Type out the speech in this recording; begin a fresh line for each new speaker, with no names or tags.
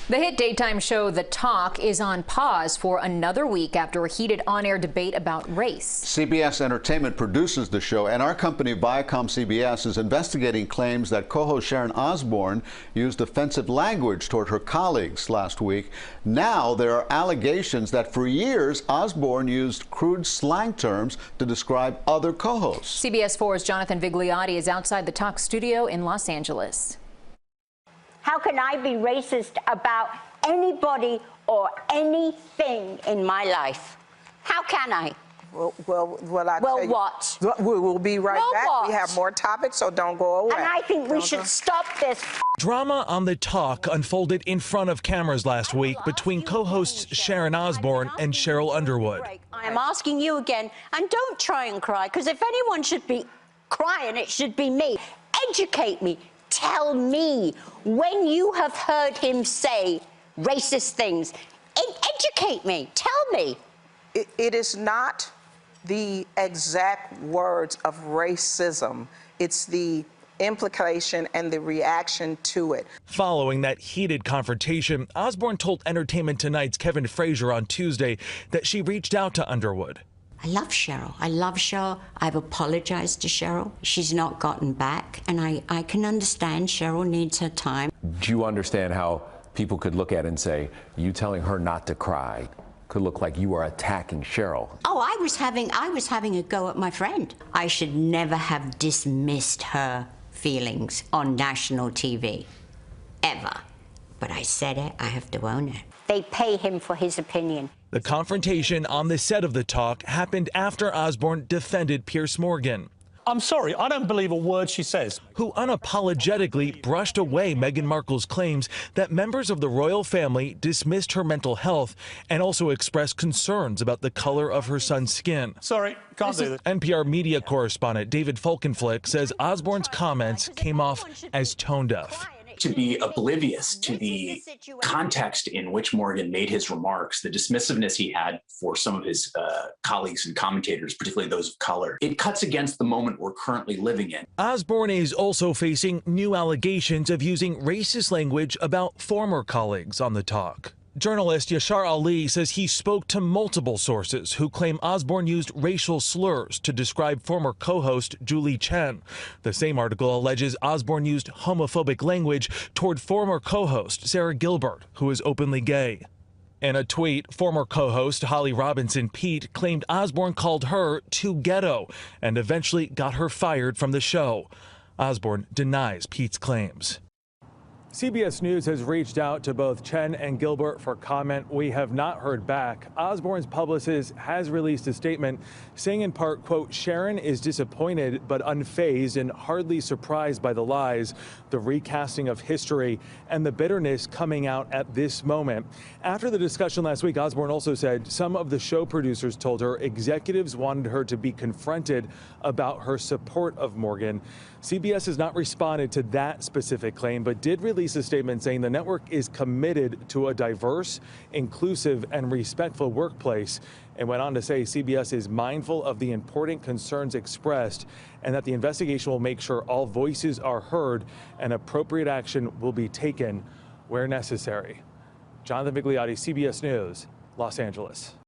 The hit daytime show The Talk is on pause for another week after a heated on-air debate about race.
CBS Entertainment produces the show, and our company, ViacomCBS, is investigating claims that co-host Sharon Osbourne used offensive language toward her colleagues last week. Now there are allegations that for years Osbourne used crude slang terms to describe other co-hosts.
CBS 4's Jonathan Vigliotti is outside the Talk studio in Los Angeles.
How can I be racist about anybody or anything in my life? How can I?
Well, I tell you,
what?
We will be right back.
What?
We have more topics, so don't go away.
And I think we should stop this.
Drama on The Talk unfolded in front of cameras last week between co-hosts Sharon Osbourne and Cheryl Underwood.
I'm asking you again, and don't try and cry, because if anyone should be crying, it should be me. Educate me. Tell me when you have heard him say racist things. Educate me. Tell me.
It is not the exact words of racism. It's the implication and the reaction to it.
Following that heated confrontation, Osbourne told Entertainment Tonight's Kevin Frazier on Tuesday that she reached out to Underwood.
I love Cheryl. I love Cheryl. I've apologized to Cheryl. She's not gotten back, and I can understand Cheryl needs her time.
Do you understand how people could look at it and say, you telling her not to cry could look like you are attacking Cheryl?
Oh, I was having a go at my friend. I should never have dismissed her feelings on national TV, ever. But I said it, I have to own it.
They pay him for his opinion.
The confrontation on the set of The Talk happened after Osbourne defended Piers Morgan,
I'm sorry, I don't believe a word she says.
who unapologetically brushed away Meghan Markle's claims that members of the royal family dismissed her mental health and also expressed concerns about the color of her son's skin.
Sorry, can't do this.
NPR media correspondent David Folkenflik says Osbourne's comments came off as tone deaf.
To be oblivious to the context in which Morgan made his remarks, the dismissiveness he had for some of his colleagues and commentators, particularly those of color, it cuts against the moment we're currently living in.
Osbourne is also facing new allegations of using racist language about former colleagues on The Talk. Journalist Yashar Ali says he spoke to multiple sources who claim Osbourne used racial slurs to describe former co-host Julie Chen. The same article alleges Osbourne used homophobic language toward former co-host Sarah Gilbert, who is openly gay. In a tweet, former co-host Holly Robinson Pete claimed Osbourne called her too ghetto and eventually got her fired from the show. Osbourne denies Pete's claims. CBS News has reached out to both Chen and Gilbert for comment. We have not heard back. Osbourne's publicist has released a statement saying in part, quote, Sharon is disappointed but unfazed and hardly surprised by the lies, the recasting of history, and the bitterness coming out at this moment. After the discussion last week, Osbourne also said some of the show producers told her executives wanted her to be confronted about her support of Morgan. CBS has not responded to that specific claim, but did release a statement saying the network is committed to a diverse, inclusive, and respectful workplace, and went on to say CBS is mindful of the important concerns expressed and that the investigation will make sure all voices are heard and appropriate action will be taken where necessary. Jonathan Vigliotti, CBS News, Los Angeles.